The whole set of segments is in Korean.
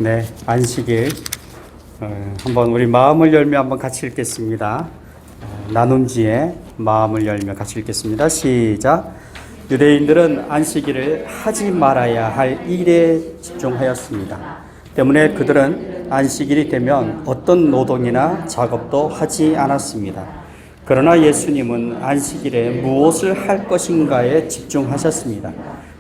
네, 안식일 한번 우리 마음을 열며 한번 같이 읽겠습니다. 나눔지에 마음을 열며 같이 읽겠습니다. 시작. 유대인들은 안식일을 하지 말아야 할 일에 집중하였습니다. 때문에 그들은 안식일이 되면 어떤 노동이나 작업도 하지 않았습니다. 그러나 예수님은 안식일에 무엇을 할 것인가에 집중하셨습니다.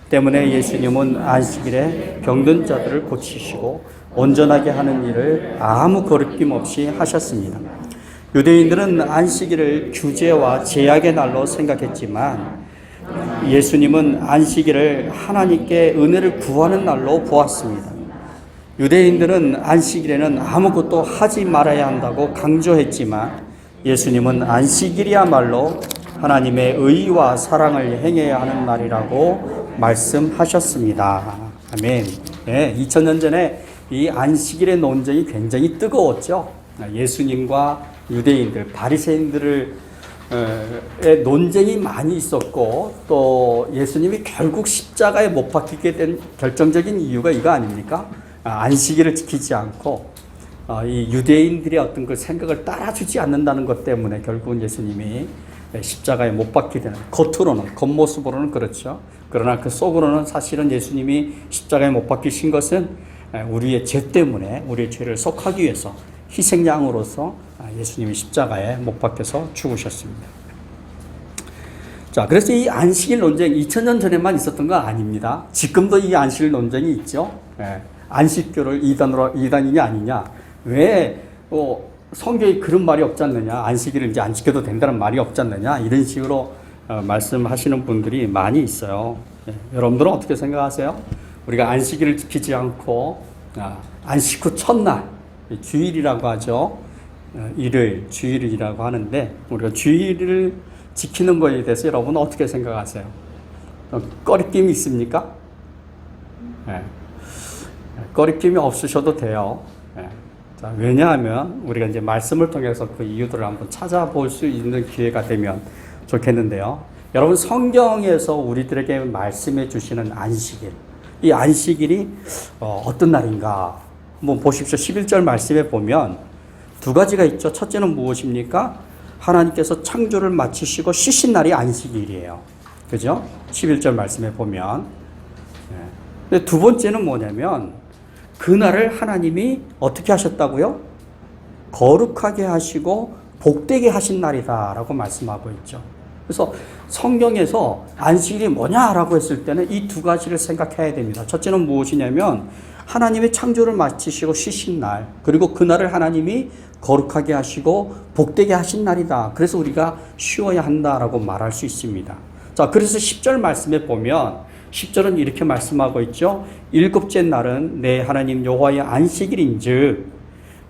때문에 예수님은 안식일에 병든 자들을 고치시고 온전하게 하는 일을 아무 거리낌 없이 하셨습니다. 유대인들은 안식일을 규제와 제약의 날로 생각했지만 예수님은 안식일을 하나님께 은혜를 구하는 날로 보았습니다. 유대인들은 안식일에는 아무것도 하지 말아야 한다고 강조했지만 예수님은 안식일이야말로 하나님의 의와 사랑을 행해야 하는 날이라고 말씀하셨습니다. 아멘. 네, 2000년 전에 이 안식일의 논쟁이 굉장히 뜨거웠죠. 예수님과 유대인들, 바리새인들의 논쟁이 많이 있었고 또 예수님이 결국 십자가에 못 박히게 된 결정적인 이유가 이거 아닙니까? 안식일을 지키지 않고 이 유대인들의 어떤 그 생각을 따라주지 않는다는 것 때문에 결국은 예수님이 십자가에 못 박히게 되는, 겉으로는, 겉모습으로는 그렇죠. 그러나 그 속으로는 사실은 예수님이 십자가에 못 박히신 것은 우리의 죄 때문에 우리의 죄를 속하기 위해서 희생양으로서 예수님이 십자가에 못 박혀서 죽으셨습니다. 자, 그래서 이 안식일 논쟁 2000년 전에만 있었던 거 아닙니다. 지금도 이 안식일 논쟁이 있죠. 안식교를 이단이냐 아니냐. 왜 성경에 그런 말이 없지 않느냐. 안식일을 이제 안 지켜도 된다는 말이 없지 않느냐. 이런 식으로 말씀하시는 분들이 많이 있어요. 여러분들은 어떻게 생각하세요? 우리가 안식일을 지키지 않고 안식 후 첫날, 주일이라고 하죠. 일요일, 주일이라고 하는데 우리가 주일을 지키는 것에 대해서 여러분은 어떻게 생각하세요? 꺼리낌이 있습니까? 꺼리낌이 없으셔도 돼요. 자, 왜냐하면 우리가 이제 말씀을 통해서 그 이유들을 한번 찾아볼 수 있는 기회가 되면 좋겠는데요. 여러분, 성경에서 우리들에게 말씀해 주시는 안식일, 이 안식일이 어떤 날인가 한번 보십시오. 11절 말씀에 보면 두 가지가 있죠. 첫째는 무엇입니까? 하나님께서 창조를 마치시고 쉬신 날이 안식일이에요. 그죠? 11절 말씀에 보면. 근데 두 번째는 뭐냐면 그날을 하나님이 어떻게 하셨다고요? 거룩하게 하시고 복되게 하신 날이다 라고 말씀하고 있죠. 그래서 성경에서 안식일이 뭐냐라고 했을 때는 이 두 가지를 생각해야 됩니다. 첫째는 무엇이냐면 하나님의 창조를 마치시고 쉬신 날, 그리고 그날을 하나님이 거룩하게 하시고 복되게 하신 날이다. 그래서 우리가 쉬어야 한다라고 말할 수 있습니다. 자, 그래서 10절 말씀에 보면 10절은 이렇게 말씀하고 있죠. 일곱째 날은 내 하나님 여호와의 안식일인즉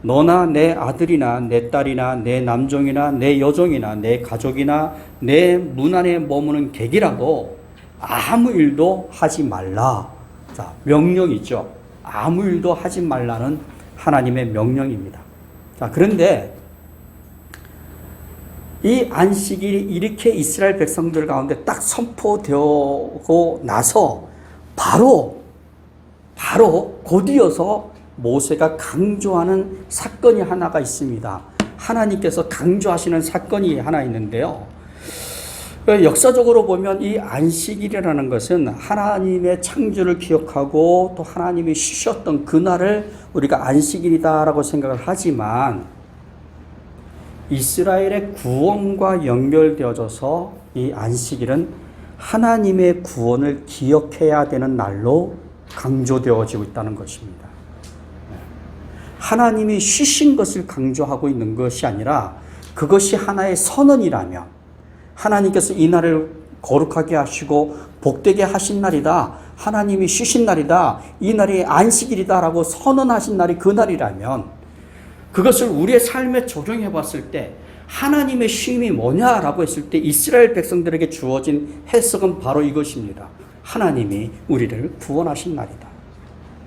너나 내 아들이나 내 딸이나 내 남종이나 내 여종이나 내 가족이나 내 문 안에 머무는 객이라도 아무 일도 하지 말라. 자, 명령이죠. 아무 일도 하지 말라는 하나님의 명령입니다. 자, 그런데 이 안식일이 이렇게 이스라엘 백성들 가운데 딱 선포되고 나서 바로 곧이어서 모세가 강조하는 사건이 하나가 있습니다. 하나님께서 강조하시는 사건이 하나 있는데요. 역사적으로 보면 이 안식일이라는 것은 하나님의 창조를 기억하고 또 하나님이 쉬셨던 그날을 우리가 안식일이다라고 생각을 하지만 이스라엘의 구원과 연결되어져서 이 안식일은 하나님의 구원을 기억해야 되는 날로 강조되어지고 있다는 것입니다. 하나님이 쉬신 것을 강조하고 있는 것이 아니라 그것이 하나의 선언이라면 하나님께서 이 날을 거룩하게 하시고 복되게 하신 날이다. 하나님이 쉬신 날이다. 이 날이 안식일이다라고 선언하신 날이 그 날이라면 그것을 우리의 삶에 적용해 봤을 때 하나님의 쉼이 뭐냐라고 했을 때 이스라엘 백성들에게 주어진 해석은 바로 이것입니다. 하나님이 우리를 구원하신 날이다.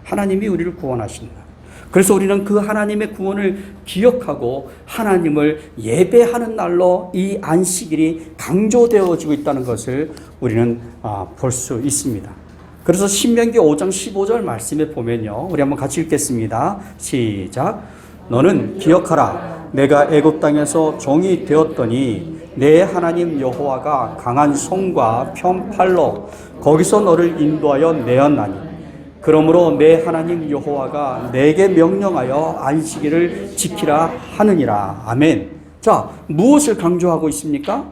하나님이 우리를 구원하신 날. 그래서 우리는 그 하나님의 구원을 기억하고 하나님을 예배하는 날로 이 안식일이 강조되어지고 있다는 것을 우리는 볼 수 있습니다. 그래서 신명기 5장 15절 말씀에 보면요. 우리 한번 같이 읽겠습니다. 시작. 너는 기억하라. 내가 애굽 땅에서 종이 되었더니 내 하나님 여호와가 강한 손과 편팔로 거기서 너를 인도하여 내었나니 그러므로 내 하나님 여호와가 내게 명령하여 안식일을 지키라 하느니라. 아멘. 자, 무엇을 강조하고 있습니까?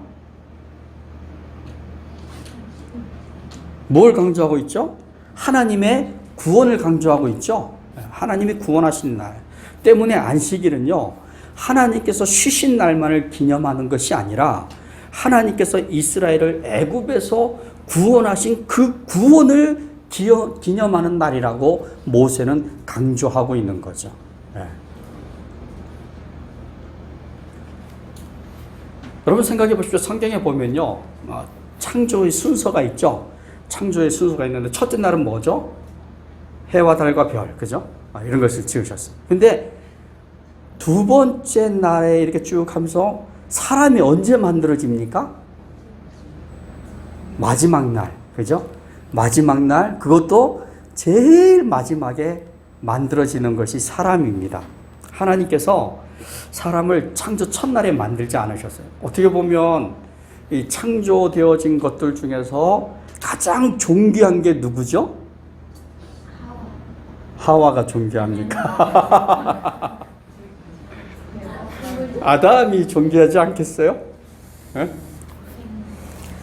뭘 강조하고 있죠? 하나님의 구원을 강조하고 있죠. 하나님이 구원하신 날 때문에 안식일은요, 하나님께서 쉬신 날만을 기념하는 것이 아니라 하나님께서 이스라엘을 애굽에서 구원하신 그 구원을 기념하는 날이라고 모세는 강조하고 있는 거죠. 네. 여러분 생각해 보십시오. 성경에 보면요, 창조의 순서가 있죠. 창조의 순서가 있는데 첫째 날은 뭐죠? 해와 달과 별, 그죠? 이런 것을 지으셨어요. 근데 두 번째 날에 이렇게 쭉 하면서 사람이 언제 만들어집니까? 마지막 날, 그죠? 마지막 날, 그것도 제일 마지막에 만들어지는 것이 사람입니다. 하나님께서 사람을 창조 첫날에 만들지 않으셨어요. 어떻게 보면 이 창조되어진 것들 중에서 가장 존귀한 게 누구죠? 하와가 존귀합니까? 아담이 존귀하지 않겠어요? 네.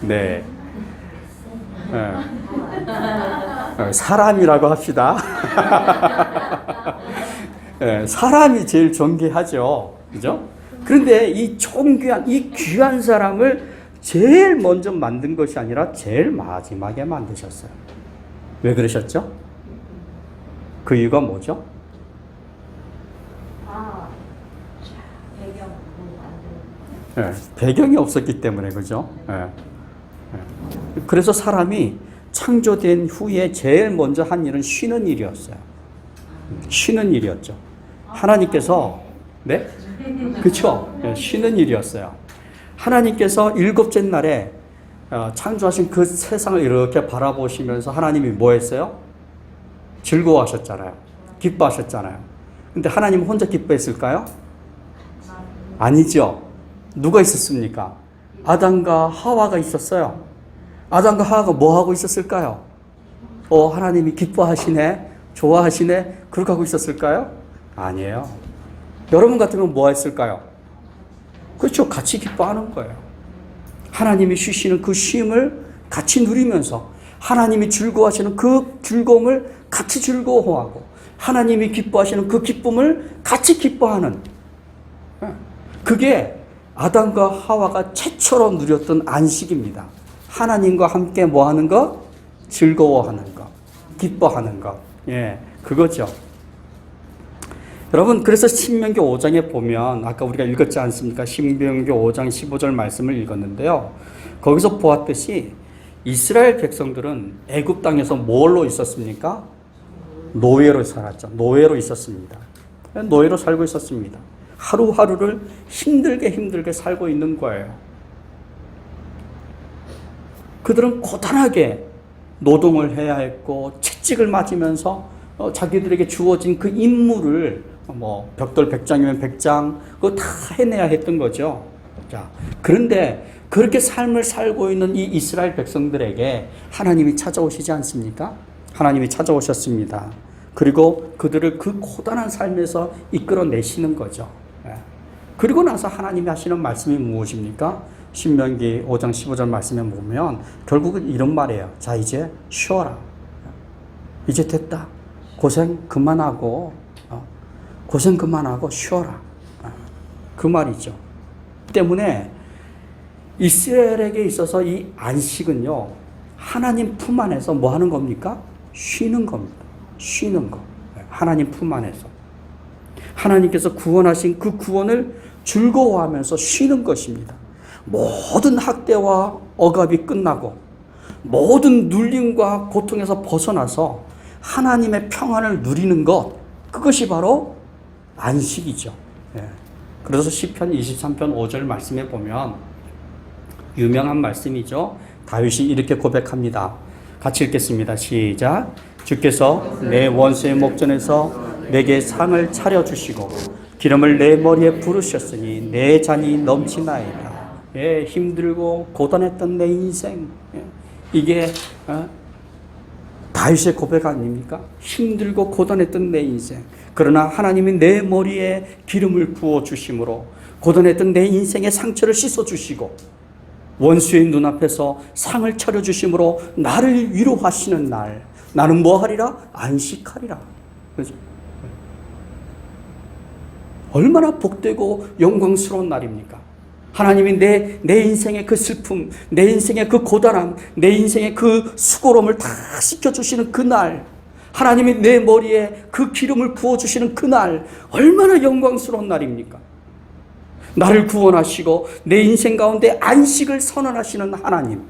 네. 사람이라고 합시다. 네. 사람이 제일 존귀하죠. 그죠? 그런데 이 존귀한, 이 귀한 사람을 제일 먼저 만든 것이 아니라 제일 마지막에 만드셨어요. 왜 그러셨죠? 그 이유가 뭐죠? 네, 배경이 없었기 때문에, 그죠? 네. 그래서 사람이 창조된 후에 제일 먼저 한 일은 쉬는 일이었어요. 쉬는 일이었죠. 하나님께서, 네? 그쵸? 네, 쉬는 일이었어요. 하나님께서 일곱째 날에 창조하신 그 세상을 이렇게 바라보시면서 하나님이 뭐 했어요? 즐거워하셨잖아요. 기뻐하셨잖아요. 근데 하나님 혼자 기뻐했을까요? 아니죠. 누가 있었습니까? 아담과 하와가 있었어요. 아담과 하와가 뭐 하고 있었을까요? 하나님이 기뻐하시네, 좋아하시네, 그렇게 하고 있었을까요? 아니에요. 여러분 같으면 뭐 했을까요? 그렇죠. 같이 기뻐하는 거예요. 하나님이 쉬시는 그 쉼을 같이 누리면서 하나님이 즐거워하시는 그 즐거움을 같이 즐거워하고 하나님이 기뻐하시는 그 기쁨을 같이 기뻐하는, 그게 아담과 하와가 최초로 누렸던 안식입니다. 하나님과 함께 뭐 하는 것? 즐거워하는 것, 기뻐하는 것. 예, 그거죠. 여러분, 그래서 신명기 5장에 보면 아까 우리가 읽었지 않습니까? 신명기 5장 15절 말씀을 읽었는데요. 거기서 보았듯이 이스라엘 백성들은 애굽 땅에서 뭘로 있었습니까? 노예로 살았죠. 노예로 있었습니다. 노예로 살고 있었습니다. 하루하루를 힘들게 살고 있는 거예요. 그들은 고단하게 노동을 해야 했고 채찍을 맞으면서 자기들에게 주어진 그 임무를 벽돌 100장이면 100장 그거 다 해내야 했던 거죠. 자, 그런데 그렇게 삶을 살고 있는 이 이스라엘 백성들에게 하나님이 찾아오시지 않습니까? 하나님이 찾아오셨습니다. 그리고 그들을 그 고단한 삶에서 이끌어내시는 거죠. 그리고 나서 하나님이 하시는 말씀이 무엇입니까? 신명기 5장 15절 말씀에 보면 결국은 이런 말이에요. 자, 이제 쉬어라. 이제 됐다. 고생 그만하고 쉬어라. 그 말이죠. 때문에 이스라엘에게 있어서 이 안식은요, 하나님 품 안에서 뭐 하는 겁니까? 쉬는 겁니다. 쉬는 거. 하나님 품 안에서. 하나님께서 구원하신 그 구원을 즐거워하면서 쉬는 것입니다. 모든 학대와 억압이 끝나고 모든 눌림과 고통에서 벗어나서 하나님의 평안을 누리는 것, 그것이 바로 안식이죠. 그래서 시편 23편 5절 말씀에 보면 유명한 말씀이죠. 다윗이 이렇게 고백합니다. 같이 읽겠습니다. 시작. 주께서 내 원수의 목전에서 내게 상을 차려주시고 기름을 내 머리에 부으셨으니 내 잔이 넘치나이다. 예, 힘들고 고단했던 내 인생, 이게 다윗의 고백 아닙니까? 힘들고 고단했던 내 인생. 그러나 하나님이 내 머리에 기름을 부어주심으로 고단했던 내 인생의 상처를 씻어주시고 원수의 눈앞에서 상을 차려주심으로 나를 위로하시는 날, 나는 뭐 하리라? 안식하리라. 그죠? 얼마나 복되고 영광스러운 날입니까? 하나님이 내 인생의 그 슬픔, 내 인생의 그 고단함, 내 인생의 그 수고로움을 다 씻겨주시는 그날, 하나님이 내 머리에 그 기름을 부어주시는 그날, 얼마나 영광스러운 날입니까? 나를 구원하시고 내 인생 가운데 안식을 선언하시는 하나님,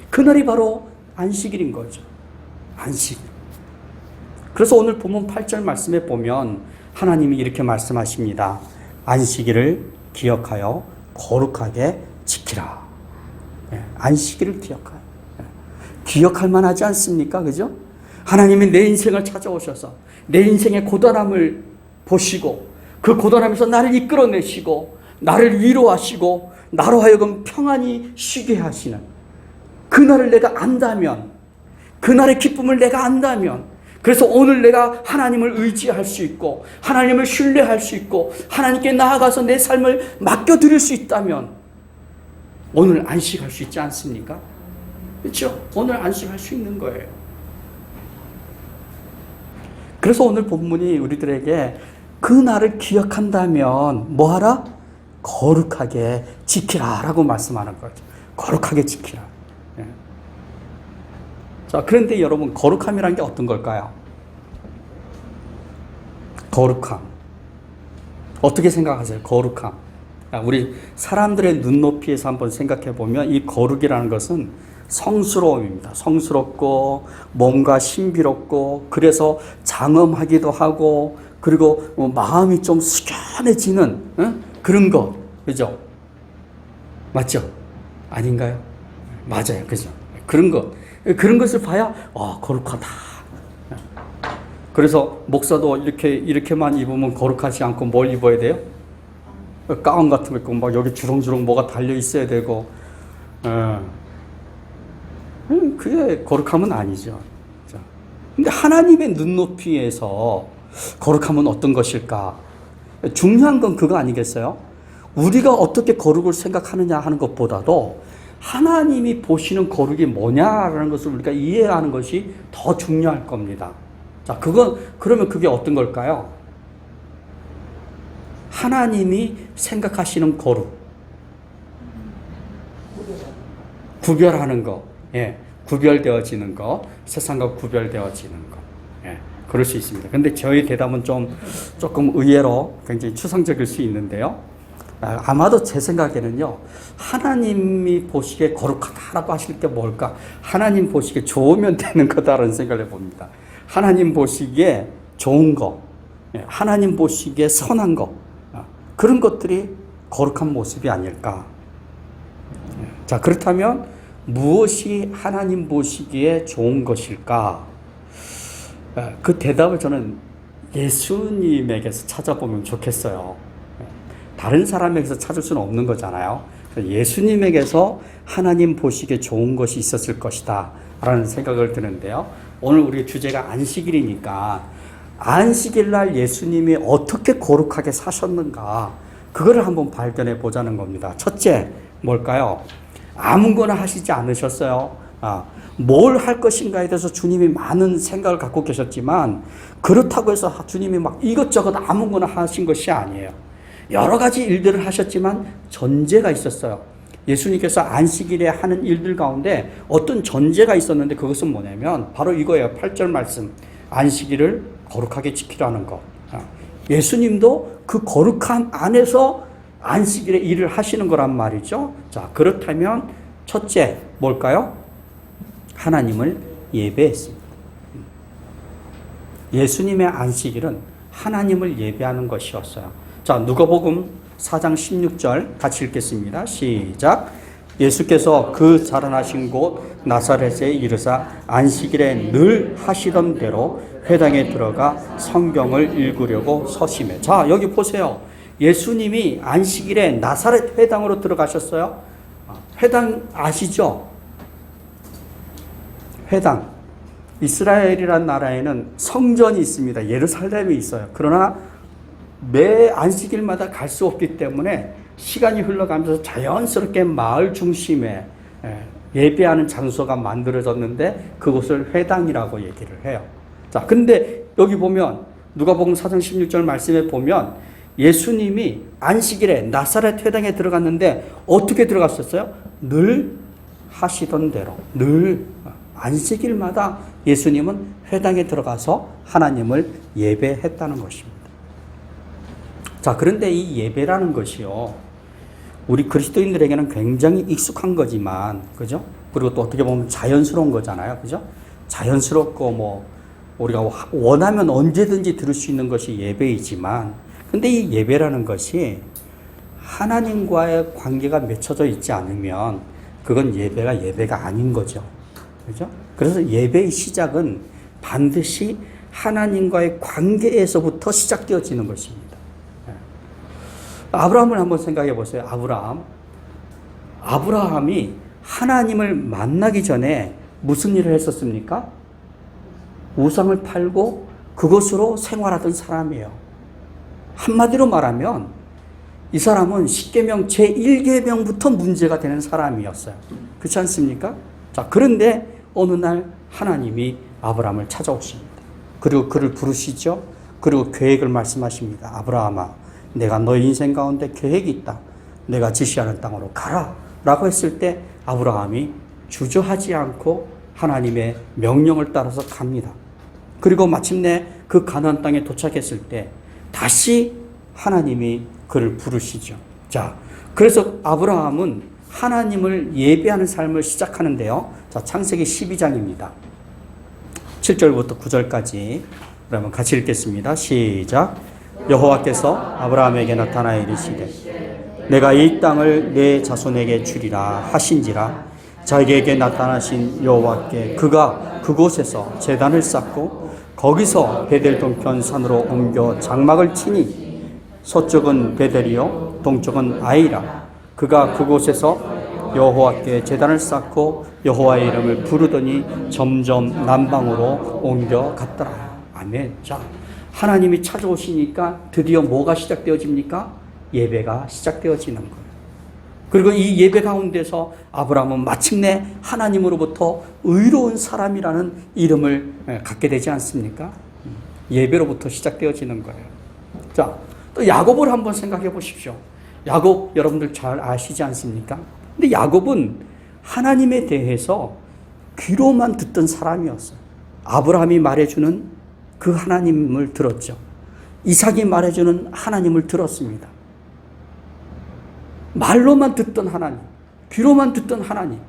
그날이 바로 안식일인 거죠. 안식. 그래서 오늘 본문 8절 말씀에 보면 하나님이 이렇게 말씀하십니다. 안식일을 기억하여 거룩하게 지키라. 안식일을 기억하여. 기억할 만하지 않습니까? 그죠? 하나님이 내 인생을 찾아오셔서 내 인생의 고단함을 보시고 그 고단함에서 나를 이끌어내시고 나를 위로하시고 나로 하여금 평안히 쉬게 하시는 그날을 내가 안다면, 그날의 기쁨을 내가 안다면, 그래서 오늘 내가 하나님을 의지할 수 있고 하나님을 신뢰할 수 있고 하나님께 나아가서 내 삶을 맡겨드릴 수 있다면 오늘 안식할 수 있지 않습니까? 그렇죠? 오늘 안식할 수 있는 거예요. 그래서 오늘 본문이 우리들에게 그 날을 기억한다면 뭐하라? 거룩하게 지키라 라고 말씀하는 거죠. 거룩하게 지키라. 예. 자, 그런데 여러분, 거룩함이란 게 어떤 걸까요? 거룩함. 어떻게 생각하세요? 거룩함. 우리 사람들의 눈높이에서 한번 생각해 보면 이 거룩이라는 것은 성스러움입니다. 성스럽고 뭔가 신비롭고 그래서 장엄하기도 하고 그리고 마음이 좀 숙연해지는 그런 것. 그죠? 맞죠? 아닌가요? 맞아요. 그죠? 그런 것. 그런 것을 봐야 거룩하다. 그래서 목사도 이렇게만 입으면 거룩하지 않고 뭘 입어야 돼요? 가운 같은 거 입고 막 여기 주렁주렁 뭐가 달려 있어야 되고 그게 거룩함은 아니죠. 근데 하나님의 눈높이에서 거룩함은 어떤 것일까? 중요한 건 그거 아니겠어요? 우리가 어떻게 거룩을 생각하느냐 하는 것보다도 하나님이 보시는 거룩이 뭐냐라는 것을 우리가 이해하는 것이 더 중요할 겁니다. 자, 그러면 그게 어떤 걸까요? 하나님이 생각하시는 거룩. 구별하는 거. 예, 구별되어지는 거, 세상과 구별되어지는 거. 예, 그럴 수 있습니다. 근데 저희 대답은 조금 의외로 굉장히 추상적일 수 있는데요. 아마도 제 생각에는요, 하나님이 보시기에 거룩하다라고 하실 게 뭘까? 하나님 보시기에 좋으면 되는 거다라는 생각을 해봅니다. 하나님 보시기에 좋은 거, 하나님 보시기에 선한 거, 그런 것들이 거룩한 모습이 아닐까. 자, 그렇다면 무엇이 하나님 보시기에 좋은 것일까? 그 대답을 저는 예수님에게서 찾아보면 좋겠어요. 다른 사람에게서 찾을 수는 없는 거잖아요. 예수님에게서 하나님 보시기에 좋은 것이 있었을 것이다 라는 생각을 드는데요. 오늘 우리 주제가 안식일이니까 안식일 날 예수님이 어떻게 거룩하게 사셨는가, 그거를 한번 발견해 보자는 겁니다. 첫째, 뭘까요? 아무거나 하시지 않으셨어요. 뭘 할 것인가에 대해서 주님이 많은 생각을 갖고 계셨지만 그렇다고 해서 주님이 막 이것저것 아무거나 하신 것이 아니에요. 여러 가지 일들을 하셨지만 전제가 있었어요. 예수님께서 안식일에 하는 일들 가운데 어떤 전제가 있었는데 그것은 뭐냐면 바로 이거예요. 8절 말씀. 안식일을 거룩하게 지키라는 것. 예수님도 그 거룩함 안에서 안식일에 일을 하시는 거란 말이죠. 자, 그렇다면 첫째 뭘까요? 하나님을 예배했습니다. 예수님의 안식일은 하나님을 예배하는 것이었어요. 자, 누가복음 4장 16절 같이 읽겠습니다. 시작. 예수께서 그 자라나신 곳 나사렛에 이르사 안식일에 늘 하시던 대로 회당에 들어가 성경을 읽으려고 서심해. 자, 여기 보세요. 예수님이 안식일에 나사렛 회당으로 들어가셨어요. 회당 아시죠? 회당. 이스라엘이란 나라에는 성전이 있습니다. 예루살렘이 있어요. 그러나 매 안식일마다 갈 수 없기 때문에 시간이 흘러가면서 자연스럽게 마을 중심에 예배하는 장소가 만들어졌는데 그곳을 회당이라고 얘기를 해요. 자, 근데 여기 보면 누가복음 4장 16절 말씀에 보면 예수님이 안식일에 나사렛 회당에 들어갔는데 어떻게 들어갔었어요? 늘 하시던 대로, 늘 안식일마다 예수님은 회당에 들어가서 하나님을 예배했다는 것입니다. 자, 그런데 이 예배라는 것이요, 우리 그리스도인들에게는 굉장히 익숙한 거지만, 그죠? 그리고 또 어떻게 보면 자연스러운 거잖아요. 그죠? 자연스럽고 우리가 원하면 언제든지 들을 수 있는 것이 예배이지만, 근데 이 예배라는 것이 하나님과의 관계가 맺혀져 있지 않으면 그건 예배가 아닌 거죠. 그죠? 그래서 예배의 시작은 반드시 하나님과의 관계에서부터 시작되어지는 것입니다. 아브라함을 한번 생각해 보세요. 아브라함이 하나님을 만나기 전에 무슨 일을 했었습니까? 우상을 팔고 그것으로 생활하던 사람이에요. 한마디로 말하면 이 사람은 십계명 제1계명부터 문제가 되는 사람이었어요. 그렇지 않습니까? 자, 그런데 어느 날 하나님이 아브라함을 찾아오십니다. 그리고 그를 부르시죠. 그리고 계획을 말씀하십니다. 아브라함아, 내가 너의 인생 가운데 계획이 있다. 내가 지시하는 땅으로 가라. 라고 했을 때 아브라함이 주저하지 않고 하나님의 명령을 따라서 갑니다. 그리고 마침내 그 가나안 땅에 도착했을 때 다시 하나님이 그를 부르시죠. 자, 그래서 아브라함은 하나님을 예배하는 삶을 시작하는데요. 자, 창세기 12장입니다. 7절부터 9절까지 그러면 같이 읽겠습니다. 시작. 여호와께서 아브라함에게 나타나 이르시되 내가 이 땅을 내 자손에게 주리라 하신지라. 자기에게 나타나신 여호와께 그가 그곳에서 제단을 쌓고 거기서 베델 동편 산으로 옮겨 장막을 치니 서쪽은 베델이요 동쪽은 아이라. 그가 그곳에서 여호와께 제단을 쌓고 여호와의 이름을 부르더니 점점 남방으로 옮겨 갔더라. 아멘. 자, 하나님이 찾아오시니까 드디어 뭐가 시작되어집니까? 예배가 시작되어지는 거예요. 그리고 이 예배 가운데서 아브라함은 마침내 하나님으로부터 의로운 사람이라는 이름을 갖게 되지 않습니까? 예배로부터 시작되어지는 거예요. 자, 또 야곱을 한번 생각해 보십시오. 야곱 여러분들 잘 아시지 않습니까? 근데 야곱은 하나님에 대해서 귀로만 듣던 사람이었어요. 아브라함이 말해주는 그 하나님을 들었죠. 이삭이 말해주는 하나님을 들었습니다. 말로만 듣던 하나님, 귀로만 듣던 하나님.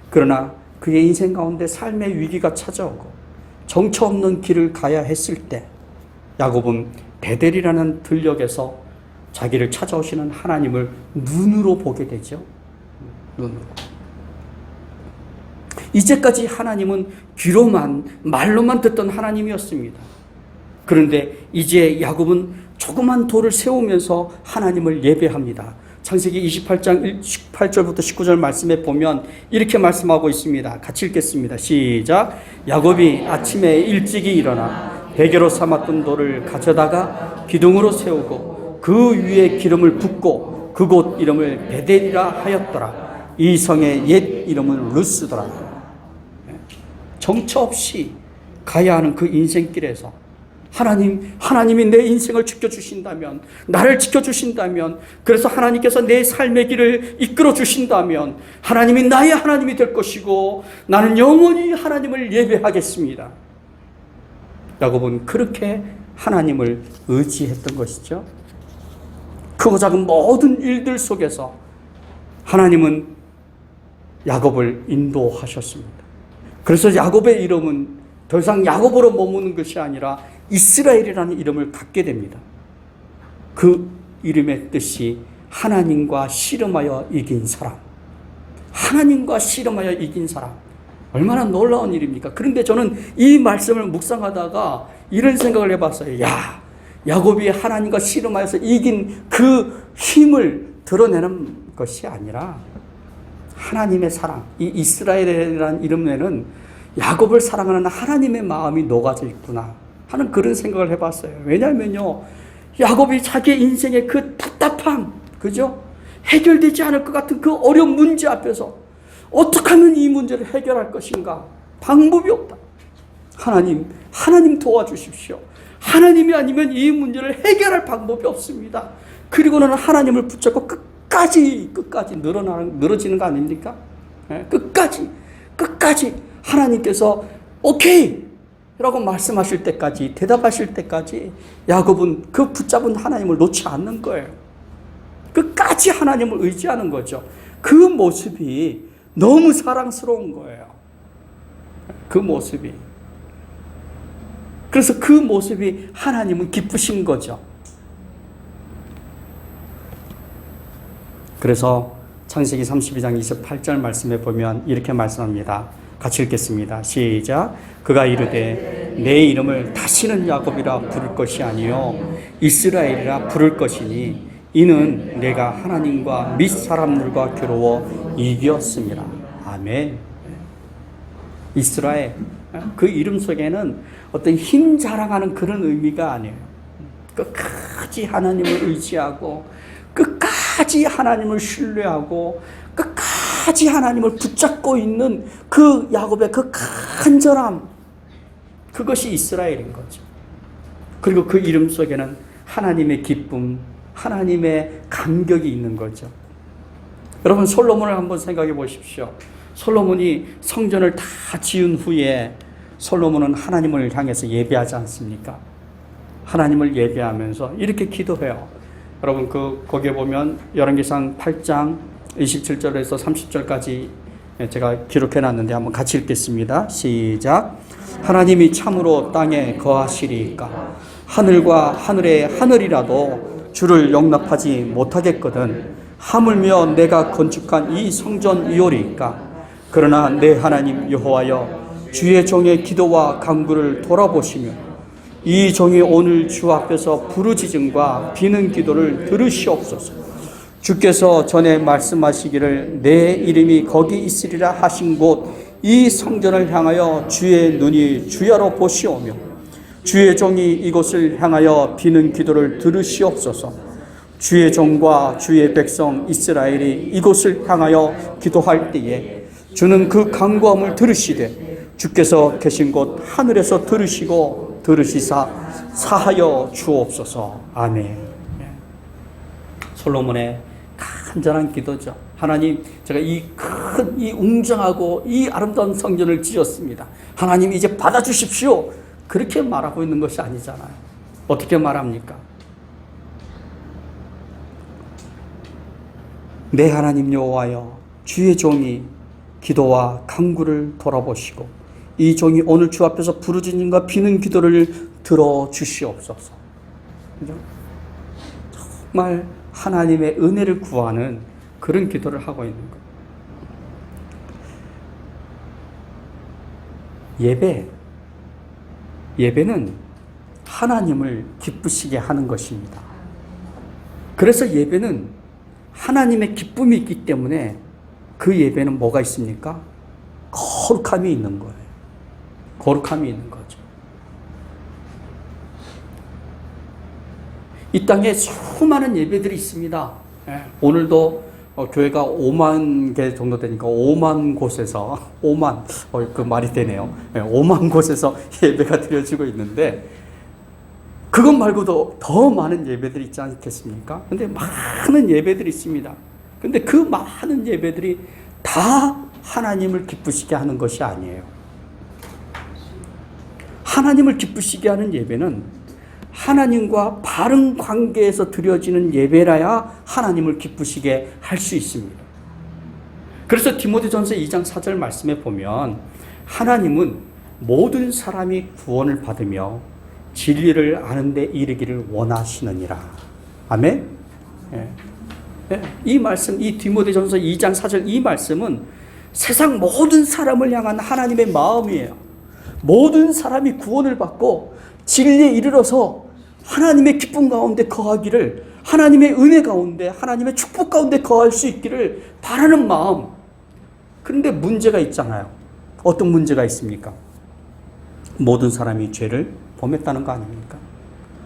그러나 그의 인생 가운데 삶의 위기가 찾아오고 정처 없는 길을 가야 했을 때 야곱은 베델이라는 들녘에서 자기를 찾아오시는 하나님을 눈으로 보게 되죠. 눈으로. 이제까지 하나님은 귀로만 말로만 듣던 하나님이었습니다. 그런데 이제 야곱은 조그만 돌을 세우면서 하나님을 예배합니다. 창세기 28장 18절부터 19절 말씀에 보면 이렇게 말씀하고 있습니다. 같이 읽겠습니다. 시작. 야곱이 아침에 일찍이 일어나 베개로 삼았던 돌을 가져다가 기둥으로 세우고 그 위에 기름을 붓고 그곳 이름을 베델이라 하였더라. 이 성의 옛 이름은 루스더라. 정처 없이 가야 하는 그 인생길에서 하나님이 내 인생을 지켜주신다면, 나를 지켜주신다면, 그래서 하나님께서 내 삶의 길을 이끌어 주신다면 하나님이 나의 하나님이 될 것이고 나는 영원히 하나님을 예배하겠습니다. 야곱은 그렇게 하나님을 의지했던 것이죠. 크고 작은 모든 일들 속에서 하나님은 야곱을 인도하셨습니다. 그래서 야곱의 이름은 더 이상 야곱으로 머무는 것이 아니라 이스라엘이라는 이름을 갖게 됩니다. 그 이름의 뜻이 하나님과 씨름하여 이긴 사람. 하나님과 씨름하여 이긴 사람. 얼마나 놀라운 일입니까? 그런데 저는 이 말씀을 묵상하다가 이런 생각을 해봤어요. 야, 야곱이 하나님과 씨름하여서 이긴 그 힘을 드러내는 것이 아니라 하나님의 사랑, 이 이스라엘이라는 이름에는 야곱을 사랑하는 하나님의 마음이 녹아져 있구나 하는 그런 생각을 해봤어요. 왜냐하면요, 야곱이 자기의 인생의 그 답답함, 그죠? 해결되지 않을 것 같은 그 어려운 문제 앞에서 어떻게 하면 이 문제를 해결할 것인가? 방법이 없다. 하나님 도와주십시오. 하나님이 아니면 이 문제를 해결할 방법이 없습니다. 그리고는 하나님을 붙잡고 끝까지 늘어지는 거 아닙니까? 끝까지 하나님께서 오케이 라고 말씀하실 때까지, 대답하실 때까지 야곱은 그 붙잡은 하나님을 놓지 않는 거예요. 끝까지 하나님을 의지하는 거죠. 그 모습이 너무 사랑스러운 거예요. 그 모습이. 그래서 그 모습이 하나님은 기쁘신 거죠. 그래서 창세기 32장 28절 말씀에 보면 이렇게 말씀합니다. 같이 읽겠습니다. 시작. 그가 이르되 내 이름을 다시는 야곱이라 부를 것이 아니요 이스라엘이라 부를 것이니 이는 내가 하나님과 및 사람들과 겨루어 이겼습니다. 아멘. 이스라엘, 그 이름 속에는 어떤 힘 자랑하는 그런 의미가 아니에요. 끝까지 하나님을 의지하고 끝까지 하나님을 신뢰하고 끝까지 하나님을 붙잡고 있는 그 야곱의 그 간절함, 그것이 이스라엘인 거죠. 그리고 그 이름 속에는 하나님의 기쁨, 하나님의 감격이 있는 거죠. 여러분, 솔로몬을 한번 생각해 보십시오. 솔로몬이 성전을 다 지은 후에 솔로몬은 하나님을 향해서 예배하지 않습니까? 하나님을 예배하면서 이렇게 기도해요. 여러분, 거기에 보면 열왕기상 8장 27절에서 30절까지 제가 기록해 놨는데 한번 같이 읽겠습니다. 시작. 하나님이 참으로 땅에 거하시리이까? 하늘과 하늘의 하늘이라도 주를 용납하지 못하겠거든. 하물며 내가 건축한 이 성전이오리이까? 그러나 내 하나님 여호와여, 주의 종의 기도와 간구를 돌아보시며 이 종이 오늘 주 앞에서 부르짖음과 비는 기도를 들으시옵소서. 주께서 전에 말씀하시기를 내 이름이 거기 있으리라 하신 곳 이 성전을 향하여 주의 눈이 주야로 보시오며 주의 종이 이곳을 향하여 비는 기도를 들으시옵소서. 주의 종과 주의 백성 이스라엘이 이곳을 향하여 기도할 때에 주는 그 간구함을 들으시되 주께서 계신 곳 하늘에서 들으시고 들으시사 사하여 주옵소서. 아멘. 솔로몬의 간절한 기도죠. 하나님, 제가 이 웅장하고 이 아름다운 성전을 지었습니다. 하나님 이제 받아주십시오. 그렇게 말하고 있는 것이 아니잖아요. 어떻게 말합니까? 내 하나님 여호와여, 주의 종이 기도와 간구를 돌아보시고 이 종이 오늘 주 앞에서 부르짖음과 비는 기도를 들어주시옵소서. 정말 하나님의 은혜를 구하는 그런 기도를 하고 있는 거예요. 예배는 하나님을 기쁘시게 하는 것입니다. 그래서 예배는 하나님의 기쁨이 있기 때문에 그 예배는 뭐가 있습니까? 거룩함이 있는 거예요. 거룩함이 있는 거죠. 이 땅에 수많은 예배들이 있습니다. 오늘도 교회가 5만 개 정도 되니까 5만 곳에서 5만 그 말이 되네요. 5만 곳에서 예배가 드려지고 있는데 그것 말고도 더 많은 예배들이 있지 않겠습니까? 근데 많은 예배들이 있습니다. 근데 그 많은 예배들이 다 하나님을 기쁘시게 하는 것이 아니에요. 하나님을 기쁘시게 하는 예배는 하나님과 바른 관계에서 드려지는 예배라야 하나님을 기쁘시게 할 수 있습니다. 그래서 디모데전서 2장 4절 말씀에 보면 하나님은 모든 사람이 구원을 받으며 진리를 아는 데 이르기를 원하시느니라. 아멘? 이 말씀, 이 디모데전서 2장 4절 이 말씀은 세상 모든 사람을 향한 하나님의 마음이에요. 모든 사람이 구원을 받고 진리에 이르러서 하나님의 기쁨 가운데 거하기를, 하나님의 은혜 가운데, 하나님의 축복 가운데 거할 수 있기를 바라는 마음. 그런데 문제가 있잖아요. 어떤 문제가 있습니까? 모든 사람이 죄를 범했다는 거 아닙니까?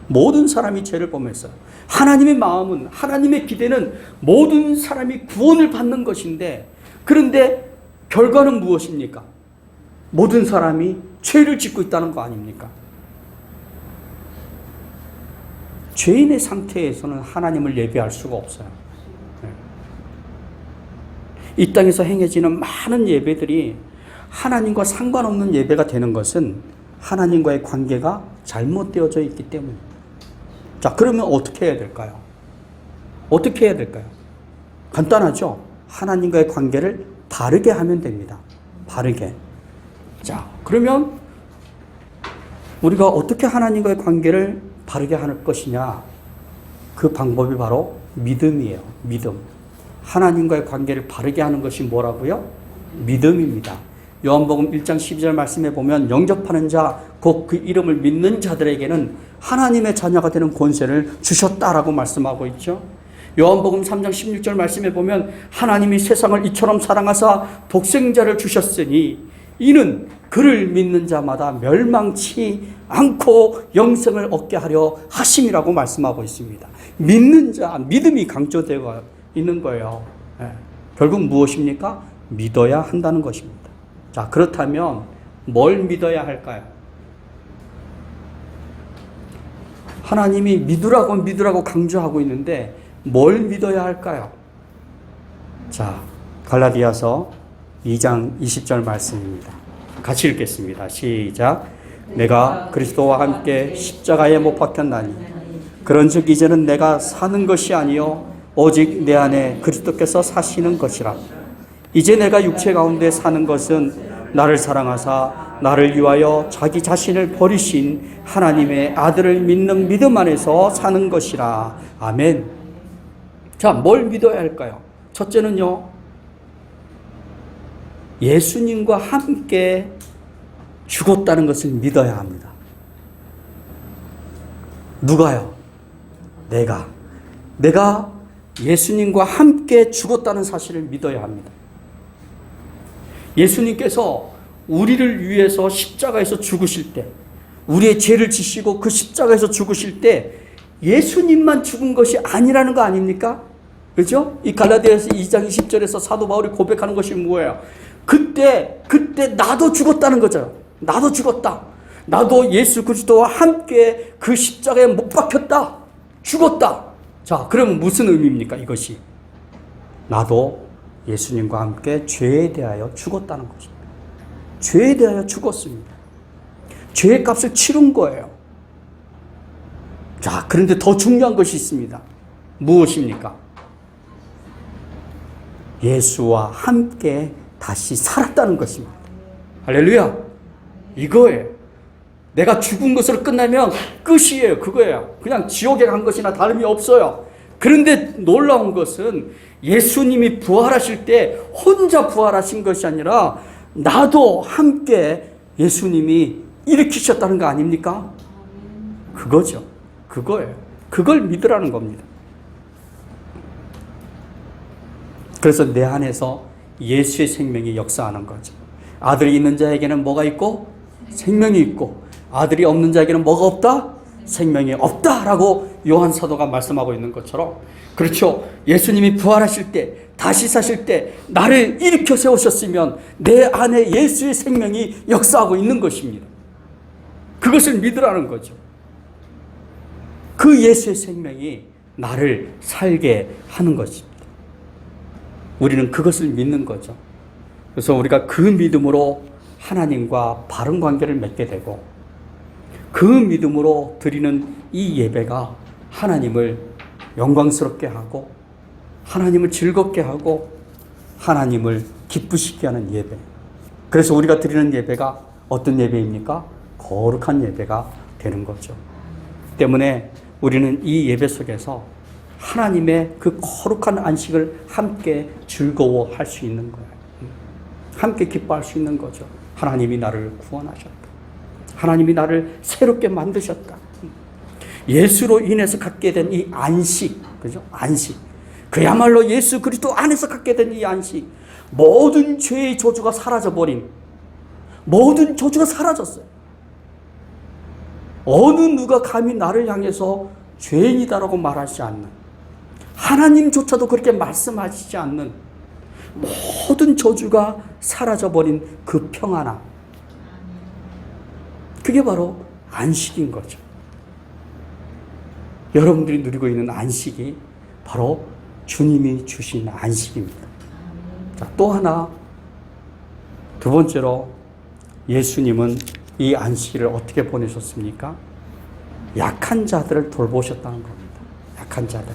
모든 사람이 죄를 범했어요. 하나님의 마음은, 하나님의 기대는 모든 사람이 구원을 받는 것인데, 그런데 결과는 무엇입니까? 모든 사람이 죄를 짓고 있다는 거 아닙니까? 죄인의 상태에서는 하나님을 예배할 수가 없어요. 이 땅에서 행해지는 많은 예배들이 하나님과 상관없는 예배가 되는 것은 하나님과의 관계가 잘못되어져 있기 때문입니다. 자, 그러면 어떻게 해야 될까요? 어떻게 해야 될까요? 간단하죠? 하나님과의 관계를 바르게 하면 됩니다. 바르게. 자, 그러면 우리가 어떻게 하나님과의 관계를 바르게 할 것이냐? 그 방법이 바로 믿음이에요. 믿음. 하나님과의 관계를 바르게 하는 것이 뭐라고요? 믿음입니다. 요한복음 1장 12절 말씀에 보면 영접하는 자, 곧 그 이름을 믿는 자들에게는 하나님의 자녀가 되는 권세를 주셨다라고 말씀하고 있죠. 요한복음 3장 16절 말씀에 보면 하나님이 세상을 이처럼 사랑하사 독생자를 주셨으니 이는 그를 믿는 자마다 멸망치 않고 영생을 얻게 하려 하심이라고 말씀하고 있습니다. 믿는 자, 믿음이 강조되어 있는 거예요. 결국 무엇입니까? 믿어야 한다는 것입니다. 자, 그렇다면 뭘 믿어야 할까요? 하나님이 믿으라고 강조하고 있는데 뭘 믿어야 할까요? 자, 갈라디아서 2장 20절 말씀입니다. 같이 읽겠습니다. 시작. 내가 그리스도와 함께 십자가에 못 박혔나니 그런즉 이제는 내가 사는 것이 아니요 오직 내 안에 그리스도께서 사시는 것이라. 이제 내가 육체 가운데 사는 것은 나를 사랑하사 나를 위하여 자기 자신을 버리신 하나님의 아들을 믿는 믿음 안에서 사는 것이라. 아멘. 자, 뭘 믿어야 할까요? 첫째는요, 예수님과 함께 죽었다는 것을 믿어야 합니다. 누가요? 내가 예수님과 함께 죽었다는 사실을 믿어야 합니다. 예수님께서 우리를 위해서 십자가에서 죽으실 때, 우리의 죄를 지시고 그 십자가에서 죽으실 때 예수님만 죽은 것이 아니라는 거 아닙니까? 그렇죠? 이 갈라디아서 2장 20절에서 사도 바울이 고백하는 것이 뭐예요? 그때 나도 죽었다는 거죠. 나도 죽었다. 나도 예수 그리스도와 함께 그 십자가에 못 박혔다. 죽었다. 자, 그러면 무슨 의미입니까? 이것이 나도 예수님과 함께 죄에 대하여 죽었다는 것입니다. 죄에 대하여 죽었습니다. 죄의 값을 치른 거예요. 자, 그런데 더 중요한 것이 있습니다. 무엇입니까? 예수와 함께 다시 살았다는 것입니다. 할렐루야. 이거예요. 내가 죽은 것으로 끝나면 끝이에요. 그거예요. 그냥 지옥에 간 것이나 다름이 없어요. 그런데 놀라운 것은 예수님이 부활하실 때 혼자 부활하신 것이 아니라 나도 함께 예수님이 일으키셨다는 거 아닙니까? 그거죠. 그거예요. 그걸 믿으라는 겁니다. 그래서 내 안에서 예수의 생명이 역사하는 거죠. 아들이 있는 자에게는 뭐가 있고? 생명이 있고, 아들이 없는 자에게는 뭐가 없다? 생명이 없다라고 요한 사도가 말씀하고 있는 것처럼, 그렇죠. 예수님이 부활하실 때, 다시 사실 때 나를 일으켜 세우셨으면 내 안에 예수의 생명이 역사하고 있는 것입니다. 그것을 믿으라는 거죠. 그 예수의 생명이 나를 살게 하는 것입니다. 우리는 그것을 믿는 거죠. 그래서 우리가 그 믿음으로 하나님과 바른 관계를 맺게 되고, 그 믿음으로 드리는 이 예배가 하나님을 영광스럽게 하고, 하나님을 즐겁게 하고, 하나님을 기쁘시게 하는 예배. 그래서 우리가 드리는 예배가 어떤 예배입니까? 거룩한 예배가 되는 거죠. 때문에 우리는 이 예배 속에서 하나님의 그 거룩한 안식을 함께 즐거워할 수 있는 거예요. 함께 기뻐할 수 있는 거죠. 하나님이 나를 구원하셨다. 하나님이 나를 새롭게 만드셨다. 예수로 인해서 갖게 된 이 안식, 그죠? 안식. 그야말로 예수 그리스도 안에서 갖게 된 이 안식. 모든 죄의 저주가 사라져버린, 모든 저주가 사라졌어요. 어느 누가 감히 나를 향해서 죄인이다라고 말하지 않는, 하나님조차도 그렇게 말씀하시지 않는 모든 저주가 사라져버린 그 평안함. 그게 바로 안식인 거죠. 여러분들이 누리고 있는 안식이 바로 주님이 주신 안식입니다. 자, 또 하나, 두 번째로 예수님은 이 안식일을 어떻게 보내셨습니까? 약한 자들을 돌보셨다는 겁니다. 약한 자들.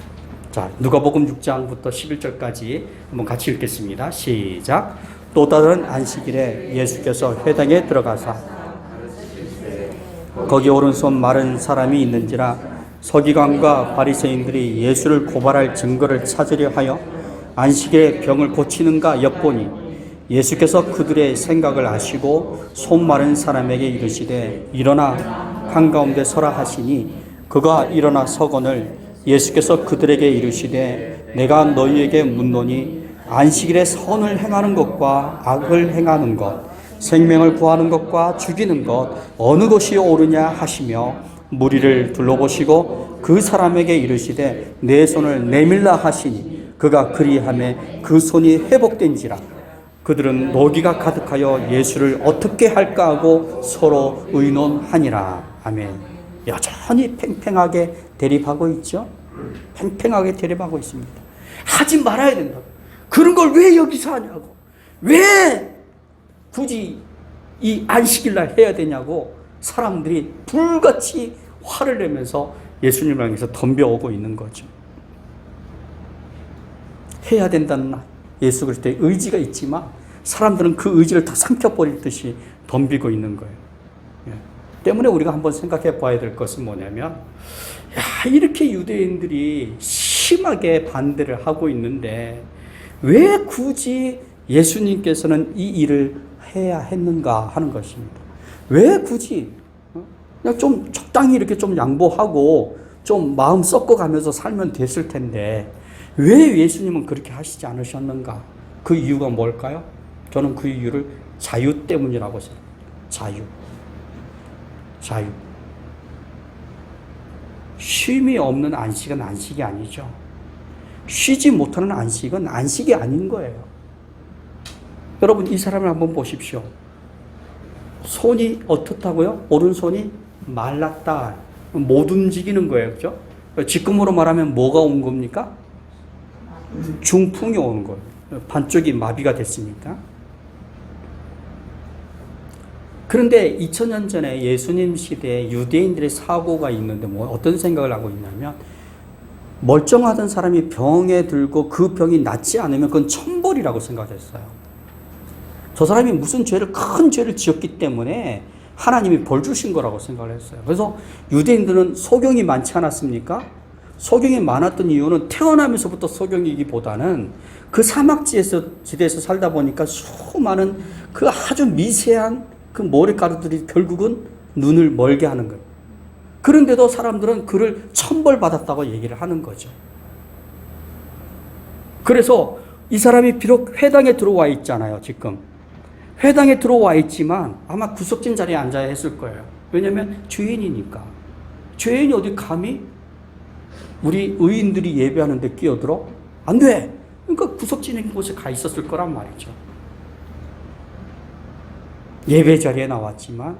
자, 누가복음 6장부터 11절까지 한번 같이 읽겠습니다. 시작. 또 다른 안식일에 예수께서 회당에 들어가사 거기 오른손 마른 사람이 있는지라 서기관과 바리새인들이 예수를 고발할 증거를 찾으려 하여 안식일에 병을 고치는가 엿보니 예수께서 그들의 생각을 아시고 손 마른 사람에게 이르시되 일어나 한가운데 서라 하시니 그가 일어나 서거늘 예수께서 그들에게 이르시되 내가 너희에게 묻노니 안식일에 선을 행하는 것과 악을 행하는 것 생명을 구하는 것과 죽이는 것 어느 것이 옳으냐 하시며 무리를 둘러보시고 그 사람에게 이르시되 내 손을 내밀라 하시니 그가 그리하매 그 손이 회복된지라. 그들은 노기가 가득하여 예수를 어떻게 할까 하고 서로 의논하니라. 아멘. 여전히 팽팽하게 대립하고 있죠. 팽팽하게 대립하고 있습니다. 하지 말아야 된다고. 그런 걸 왜 여기서 하냐고. 왜 굳이 이 안식일날 해야 되냐고 사람들이 불같이 화를 내면서 예수님을 향해서 덤벼오고 있는 거죠. 해야 된다는 예수 그리스도의 의지가 있지만 사람들은 그 의지를 다 삼켜버릴 듯이 덤비고 있는 거예요. 때문에 우리가 한번 생각해 봐야 될 것은 뭐냐면, 이렇게 유대인들이 심하게 반대를 하고 있는데 왜 굳이 예수님께서는 이 일을 해야 했는가 하는 것입니다. 왜 굳이 그냥 좀 적당히 이렇게 좀 양보하고 좀 마음 섞어가면서 살면 됐을 텐데 왜 예수님은 그렇게 하시지 않으셨는가? 그 이유가 뭘까요? 저는 그 이유를 자유 때문이라고 생각합니다. 자유. 쉼이 없는 안식은 안식이 아니죠. 쉬지 못하는 안식은 안식이 아닌 거예요. 여러분, 이 사람을 한번 보십시오. 손이 어떻다고요? 오른손이 말랐다. 못 움직이는 거예요. 그죠? 지금으로 말하면 뭐가 온 겁니까? 중풍이 오는 거예요. 반쪽이 마비가 됐으니까. 그런데 2000년 전에 예수님 시대에 유대인들의 사고가 있는데 어떤 생각을 하고 있냐면, 멀쩡하던 사람이 병에 들고 그 병이 낫지 않으면 그건 천벌이라고 생각했어요. 저 사람이 무슨 큰 죄를 지었기 때문에 하나님이 벌 주신 거라고 생각을 했어요. 그래서 유대인들은 소경이 많지 않았습니까? 소경이 많았던 이유는 태어나면서부터 소경이기보다는 그 사막지대에서 살다 보니까 수많은 그 아주 미세한 그 머리가루들이 결국은 눈을 멀게 하는 거예요. 그런데도 사람들은 그를 천벌받았다고 얘기를 하는 거죠. 그래서 이 사람이 비록 회당에 들어와 있잖아요, 지금. 회당에 들어와 있지만 아마 구석진 자리에 앉아야 했을 거예요. 왜냐하면 죄인이니까. 죄인이 어디 감히 우리 의인들이 예배하는데 끼어들어? 안 돼! 그러니까 구석진 곳에 가 있었을 거란 말이죠. 예배 자리에 나왔지만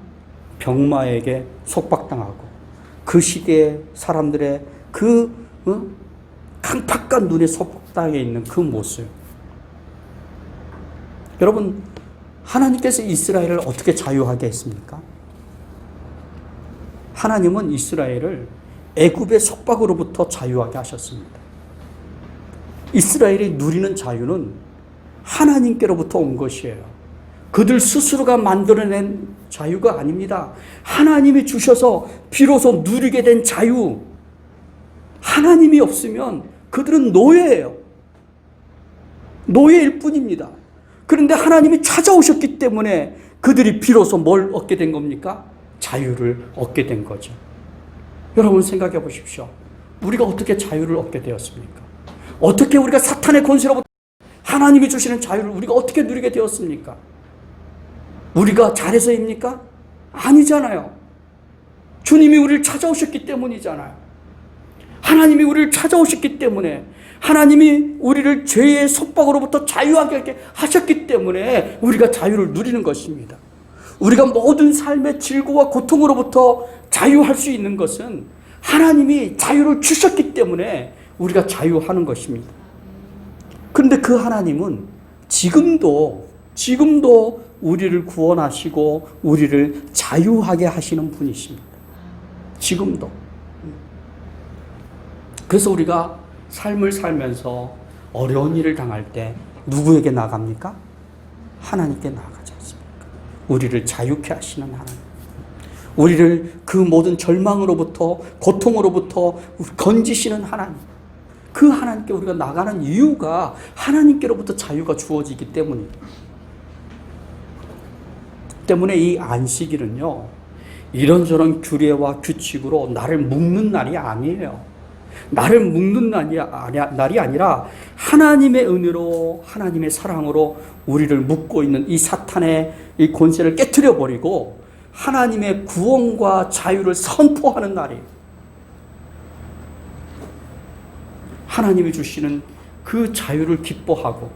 병마에게 속박당하고 그 시대의 사람들의 그 강팍한 눈에 속박당해 있는 그 모습. 여러분, 하나님께서 이스라엘을 어떻게 자유하게 했습니까? 하나님은 이스라엘을 애굽의 속박으로부터 자유하게 하셨습니다. 이스라엘이 누리는 자유는 하나님께로부터 온 것이에요. 그들 스스로가 만들어낸 자유가 아닙니다. 하나님이 주셔서 비로소 누리게 된 자유. 하나님이 없으면 그들은 노예예요. 노예일 뿐입니다. 그런데 하나님이 찾아오셨기 때문에 그들이 비로소 뭘 얻게 된 겁니까? 자유를 얻게 된 거죠. 여러분 생각해 보십시오. 우리가 어떻게 자유를 얻게 되었습니까? 어떻게 우리가 사탄의 권세로부터 하나님이 주시는 자유를 우리가 어떻게 누리게 되었습니까? 우리가 잘해서입니까? 아니잖아요. 주님이 우리를 찾아오셨기 때문이잖아요. 하나님이 우리를 찾아오셨기 때문에, 하나님이 우리를 죄의 속박으로부터 자유하게 하셨기 때문에 우리가 자유를 누리는 것입니다. 우리가 모든 삶의 질고와 고통으로부터 자유할 수 있는 것은 하나님이 자유를 주셨기 때문에 우리가 자유하는 것입니다. 그런데 그 하나님은 지금도 우리를 구원하시고 우리를 자유하게 하시는 분이십니다. 지금도. 그래서 우리가 삶을 살면서 어려운 일을 당할 때 누구에게 나갑니까? 하나님께 나가지 않습니까? 우리를 자유케 하시는 하나님. 우리를 그 모든 절망으로부터, 고통으로부터 건지시는 하나님. 그 하나님께 우리가 나가는 이유가 하나님께로부터 자유가 주어지기 때문입니다. 때문에 이 안식일은요, 이런저런 규례와 규칙으로 나를 묶는 날이 아니에요. 나를 묶는 날이 아니라 하나님의 은혜로, 하나님의 사랑으로 우리를 묶고 있는 이 사탄의 이 권세를 깨트려 버리고 하나님의 구원과 자유를 선포하는 날이에요. 하나님이 주시는 그 자유를 기뻐하고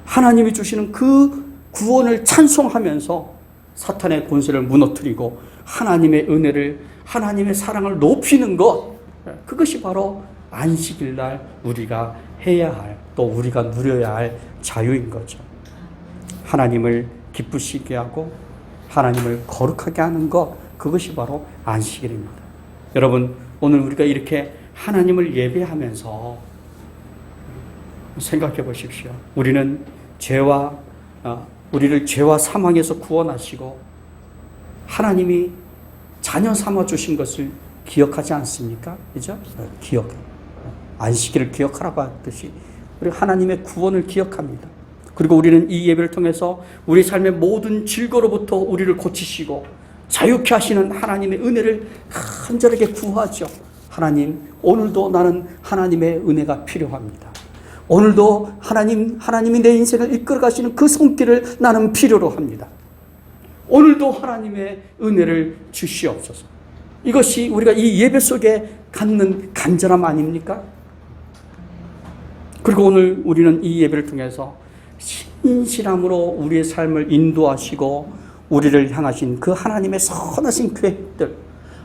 하나님이 주시는 그 구원을 찬송하면서 사탄의 권세를 무너뜨리고 하나님의 은혜를, 하나님의 사랑을 높이는 것, 그것이 바로 안식일 날 우리가 해야 할, 또 우리가 누려야 할 자유인 거죠. 하나님을 기쁘시게 하고 하나님을 거룩하게 하는 것, 그것이 바로 안식일입니다. 여러분, 오늘 우리가 이렇게 하나님을 예배하면서 생각해 보십시오. 우리는 우리를 죄와 사망에서 구원하시고 하나님이 자녀 삼아 주신 것을 기억하지 않습니까? 그죠? 기억. 안식일을 기억하라고 하듯이 우리 하나님의 구원을 기억합니다. 그리고 우리는 이 예배를 통해서 우리 삶의 모든 질거로부터 우리를 고치시고 자유케 하시는 하나님의 은혜를 간절하게 구하죠. 하나님, 오늘도 나는 하나님의 은혜가 필요합니다. 오늘도 하나님이 내 인생을 이끌어 가시는 그 손길을 나는 필요로 합니다. 오늘도 하나님의 은혜를 주시옵소서. 이것이 우리가 이 예배 속에 갖는 간절함 아닙니까? 그리고 오늘 우리는 이 예배를 통해서 신실함으로 우리의 삶을 인도하시고 우리를 향하신 그 하나님의 선하신 계획들,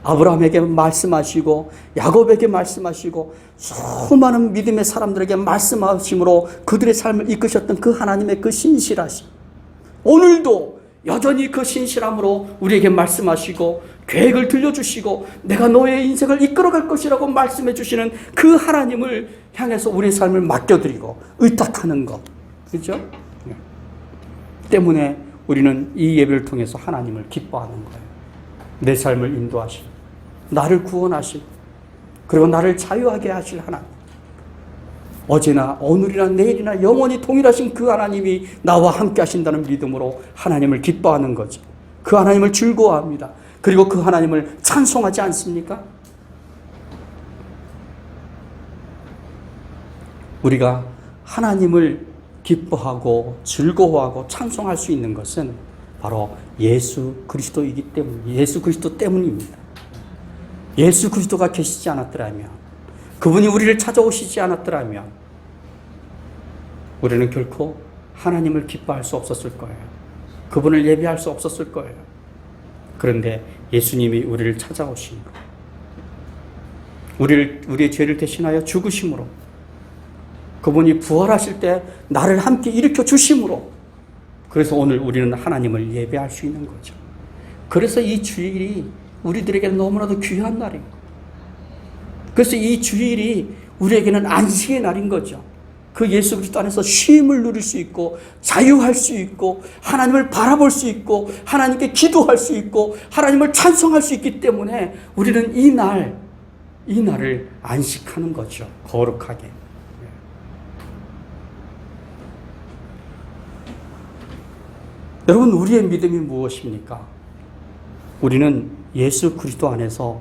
아브라함에게 말씀하시고 야곱에게 말씀하시고 수많은 믿음의 사람들에게 말씀하심으로 그들의 삶을 이끄셨던 그 하나님의 그 신실하심, 오늘도 여전히 그 신실함으로 우리에게 말씀하시고 계획을 들려주시고 내가 너의 인생을 이끌어갈 것이라고 말씀해 주시는 그 하나님을 향해서 우리의 삶을 맡겨드리고 의탁하는 것, 그렇죠? 때문에 우리는 이 예배를 통해서 하나님을 기뻐하는 거예요. 내 삶을 인도하시고 나를 구원하시고 그리고 나를 자유하게 하실 하나님, 어제나 오늘이나 내일이나 영원히 동일하신 그 하나님이 나와 함께 하신다는 믿음으로 하나님을 기뻐하는 거죠. 그 하나님을 즐거워합니다. 그리고 그 하나님을 찬송하지 않습니까? 우리가 하나님을 기뻐하고 즐거워하고 찬송할 수 있는 것은 바로 예수 그리스도이기 때문에, 예수 그리스도 때문입니다. 예수 그리스도가 계시지 않았더라면, 그분이 우리를 찾아오시지 않았더라면 우리는 결코 하나님을 기뻐할 수 없었을 거예요. 그분을 예배할 수 없었을 거예요. 그런데 예수님이 우리를 찾아오심으로, 우리의 죄를 대신하여 죽으심으로, 그분이 부활하실 때 나를 함께 일으켜 주심으로, 그래서 오늘 우리는 하나님을 예배할 수 있는 거죠. 그래서 이 주일이 우리들에게 너무나도 귀한 날입니다. 그래서 이 주일이 우리에게는 안식의 날인 거죠. 그 예수 그리스도 안에서 쉼을 누릴 수 있고 자유할 수 있고 하나님을 바라볼 수 있고 하나님께 기도할 수 있고 하나님을 찬송할 수 있기 때문에 우리는 이 날을 안식하는 거죠. 거룩하게. 여러분, 우리의 믿음이 무엇입니까? 우리는 예수 그리스도 안에서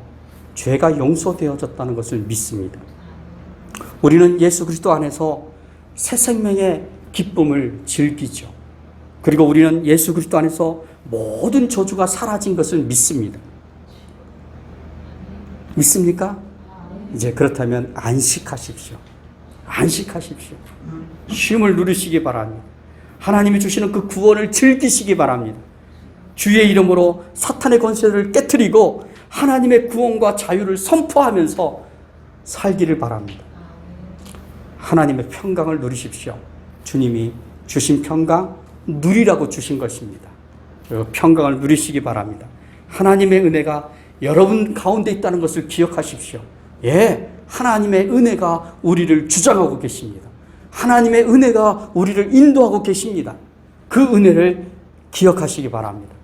죄가 용서되어졌다는 것을 믿습니다. 우리는 예수 그리스도 안에서 새 생명의 기쁨을 즐기죠. 그리고 우리는 예수 그리스도 안에서 모든 저주가 사라진 것을 믿습니다. 믿습니까? 이제 그렇다면 안식하십시오. 안식하십시오. 쉼을 누리시기 바랍니다. 하나님이 주시는 그 구원을 즐기시기 바랍니다. 주의 이름으로 사탄의 권세를 깨트리고 하나님의 구원과 자유를 선포하면서 살기를 바랍니다. 하나님의 평강을 누리십시오. 주님이 주신 평강 누리라고 주신 것입니다. 그 평강을 누리시기 바랍니다. 하나님의 은혜가 여러분 가운데 있다는 것을 기억하십시오. 예, 하나님의 은혜가 우리를 주장하고 계십니다. 하나님의 은혜가 우리를 인도하고 계십니다. 그 은혜를 기억하시기 바랍니다.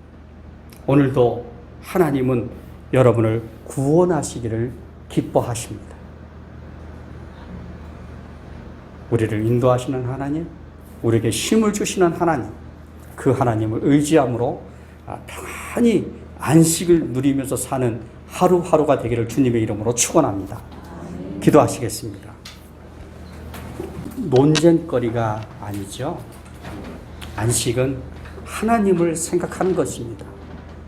오늘도 하나님은 여러분을 구원하시기를 기뻐하십니다. 우리를 인도하시는 하나님, 우리에게 힘을 주시는 하나님, 그 하나님을 의지함으로 평안히 안식을 누리면서 사는 하루하루가 되기를 주님의 이름으로 축원합니다. 기도하시겠습니다. 논쟁거리가 아니죠. 안식은 하나님을 생각하는 것입니다.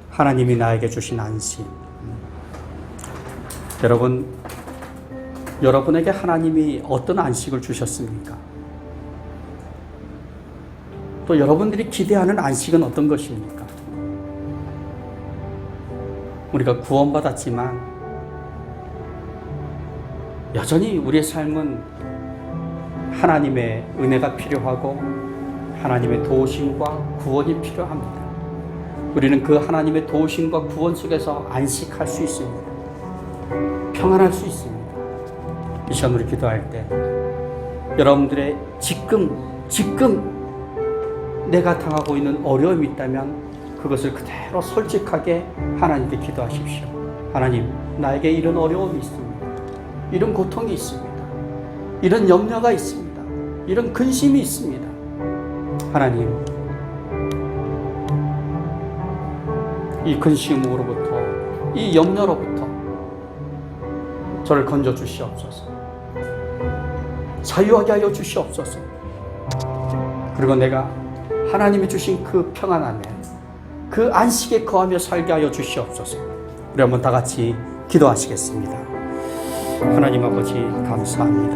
하나님이 나에게 주신 안식. 여러분에게 하나님이 어떤 안식을 주셨습니까? 또 여러분들이 기대하는 안식은 어떤 것입니까? 우리가 구원받았지만 여전히 우리의 삶은 하나님의 은혜가 필요하고 하나님의 도우심과 구원이 필요합니다. 우리는 그 하나님의 도우심과 구원 속에서 안식할 수 있습니다. 평안할 수 있습니다. 이 시간 우리 기도할 때 여러분들의 지금 내가 당하고 있는 어려움이 있다면 그것을 그대로 솔직하게 하나님께 기도하십시오. 하나님, 나에게 이런 어려움이 있습니다. 이런 고통이 있습니다. 이런 염려가 있습니다. 이런 근심이 있습니다. 하나님, 이 근심으로부터, 이 염려로부터 저를 건져 주시옵소서. 자유하게 하여 주시옵소서. 그리고 내가 하나님이 주신 그 평안 안에, 그 안식에 거하며 살게 하여 주시옵소서. 우리 한번 다 같이 기도하시겠습니다. 하나님 아버지, 감사합니다.